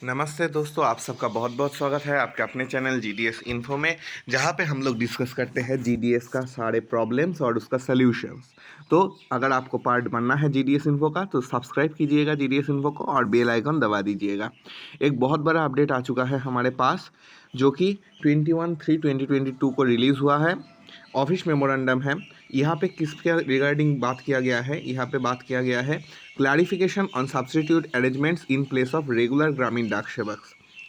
नमस्ते दोस्तों, आप सबका बहुत बहुत स्वागत है आपके अपने चैनल जीडीएस इन्फो में, जहाँ पे हम लोग डिस्कस करते हैं जीडीएस का सारे प्रॉब्लम्स और उसका सल्यूशंस। तो अगर आपको पार्ट बनना है जीडीएस इन्फो का तो सब्सक्राइब कीजिएगा जीडीएस इन्फो को और बेल आइकन दबा दीजिएगा। एक बहुत बड़ा अपडेट आ चुका है हमारे पास, जो कि 21/3/2022 को रिलीज़ हुआ है। ऑफिस मेमोरेंडम है। यहाँ पे किसके रिगार्डिंग बात किया गया है? यहाँ पे बात किया गया है clarification on substitute arrangements in place of regular Gramin Dak सेवक।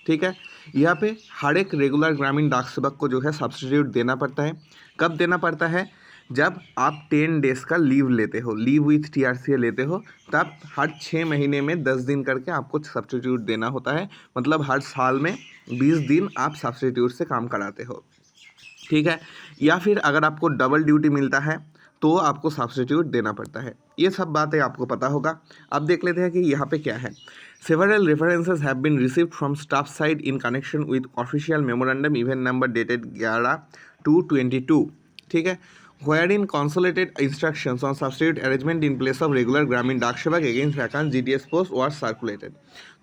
ठीक है, यहाँ पे हर एक रेगुलर ग्रामीण डाक सेवक को जो है सब्सटीट्यूट देना पड़ता है। कब देना पड़ता है? जब आप 10 डेज़ का लीव लेते हो, लीव विथ टीआरसीए लेते हो, तब हर 6 महीने में 10 दिन करके आपको सब्सटीट्यूट देना होता है। मतलब हर साल में 20 दिन आप सब्सटीट्यूट से काम कराते हो। ठीक है, या फिर अगर आपको डबल ड्यूटी मिलता है तो आपको सब्सटीट्यूट देना पड़ता है। ये सब बातें आपको पता होगा। अब देख लेते हैं कि यहाँ पे क्या है। Several references have been received from staff side in connection with official memorandum even number dated 11/2/22। ठीक है, wherein consolidated instructions on substitute arrangement in place of regular Gramin Dak Sevak against vacant GDS post was circulated.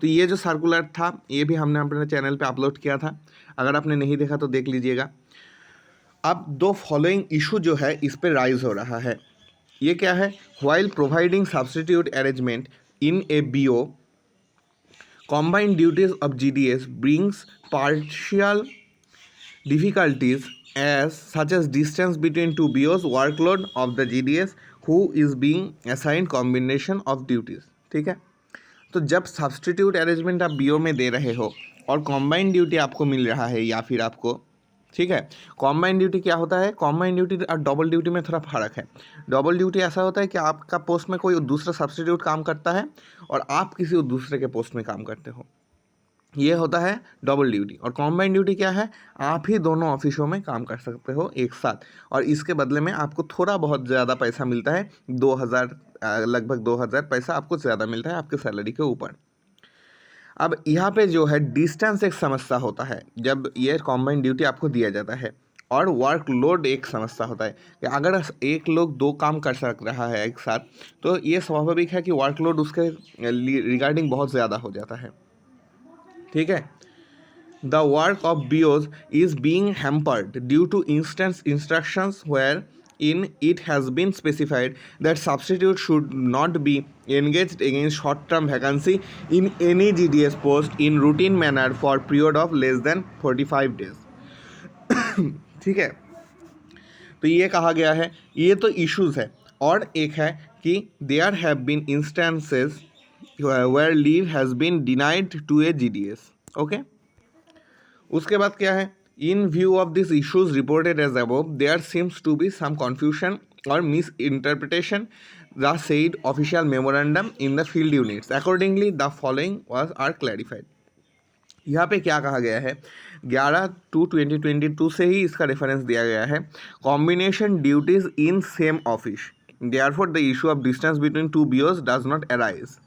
तो ये जो circular था ये भी हमने अपने चैनल पे अपलोड किया था। अगर आपने नहीं देखा तो देख लीजिएगा। अब दो फॉलोइंग इशू जो है इस पे राइज हो रहा है। ये क्या है? While providing substitute arrangement in a BO, combined duties of GDS brings partial difficulties as such as distance between two BOs, workload of the GDS who is being assigned combination of duties। ठीक है, तो जब substitute arrangement आप BO में दे रहे हो और combined duty आपको मिल रहा है या फिर आपको, ठीक है, कॉम्बाइंड ड्यूटी क्या होता है? कॉम्बाइंड ड्यूटी और डबल ड्यूटी में थोड़ा फर्क है। डबल ड्यूटी ऐसा होता है कि आपका पोस्ट में कोई दूसरा सब्सटीट्यूट काम करता है और आप किसी दूसरे के पोस्ट में काम करते हो, ये होता है डबल ड्यूटी। और कॉम्बाइंड ड्यूटी क्या है? आप ही दोनों ऑफिसों में काम कर सकते हो एक साथ, और इसके बदले में आपको थोड़ा बहुत ज़्यादा पैसा मिलता है। 2000, लगभग 2000 पैसा आपको ज़्यादा मिलता है आपके सैलरी के ऊपर। अब यहाँ पे जो है डिस्टेंस एक समस्या होता है जब ये कॉम्बाइंड ड्यूटी आपको दिया जाता है, और वर्कलोड एक समस्या होता है कि अगर एक लोग दो काम कर सक रहा है एक साथ, तो ये स्वाभाविक है कि वर्कलोड उसके रिगार्डिंग बहुत ज़्यादा हो जाता है। ठीक है, the work of BOs is being hampered due to instance instructions where in it has been specified that substitute should not be engaged against short-term vacancy in any GDS post in routine manner for period of less than 45 days। ठीक है, तो ये कहा गया है, ये तो issues है। और एक है कि there have been instances where leave has been denied to a GDS। Okay, उसके बाद क्या है? In view of these issues reported as above, there seems to be some confusion or misinterpretation the said official memorandum in the field units. Accordingly, the following are clarified. यहाँ पे क्या कहा गया है? 11/2/2022 से ही इसका रेफरेंस दिया गया है। Combination duties in same office, therefore the issue of distance between two BOs does not arise.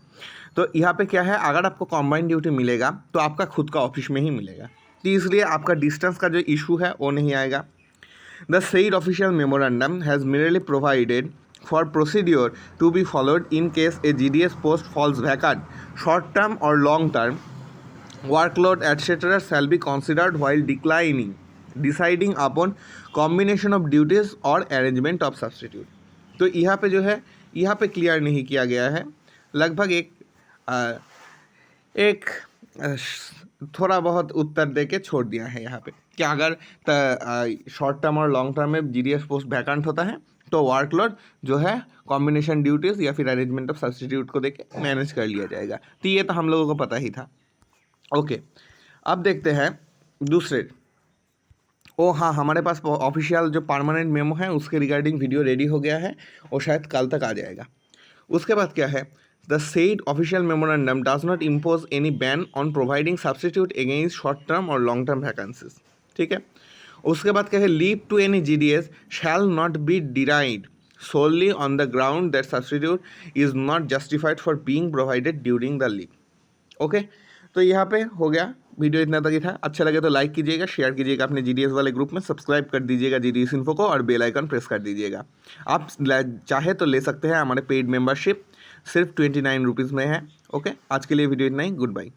तो यहाँ पे क्या है? अगर आपको कॉम्बाइंड ड्यूटी मिलेगा तो आपका खुद का ऑफिस में ही मिलेगा, तो इसलिए आपका डिस्टेंस का जो इशू है वो नहीं आएगा। The said official memorandum has merely provided for procedure to be followed in case a GDS post falls vacant, short term और long term workload etcetera shall be considered while deciding upon combination of duties और arrangement of substitute. तो यहाँ पे जो है, यहाँ पे clear नहीं किया गया है। लगभग एक थोड़ा बहुत उत्तर दे के छोड़ दिया है यहाँ पे कि अगर शॉर्ट टर्म और लॉन्ग टर्म में GDS पोस्ट वैकेंट होता है तो वर्कलोड जो है कॉम्बिनेशन ड्यूटीज़ या फिर अरेंजमेंट ऑफ सब्सटीट्यूट को देके मैनेज कर लिया जाएगा। तो ये तो हम लोगों को पता ही था। ओके, अब देखते हैं दूसरे। ओ हाँ, हमारे पास ऑफिशियल जो परमानेंट मेमो है उसके रिगार्डिंग वीडियो रेडी हो गया है, वो शायद कल तक आ जाएगा। उसके बाद क्या है? The said official memorandum does not impose any ban on providing substitute against short-term or long-term vacancies। ठीक है, उसके बाद क्या है? Leave to any GDS shall not be denied solely on the ground that substitute is not justified for being provided during the leave। Okay, तो यहाँ पे हो गया। वीडियो इतना तक ही था। अच्छा लगे तो लाइक कीजिएगा, शेयर कीजिएगा अपने GDS वाले ग्रुप में, सब्सक्राइब कर दीजिएगा GDS इन्फो को और बेल आइकन प्रेस कर दीजिएगा। आप चाहे तो ले सकते हैं हमारे पेड मेंबरशिप, सिर्फ 29 रुपीज़ में है। ओके, आज के लिए वीडियो इतना ही। Good bye.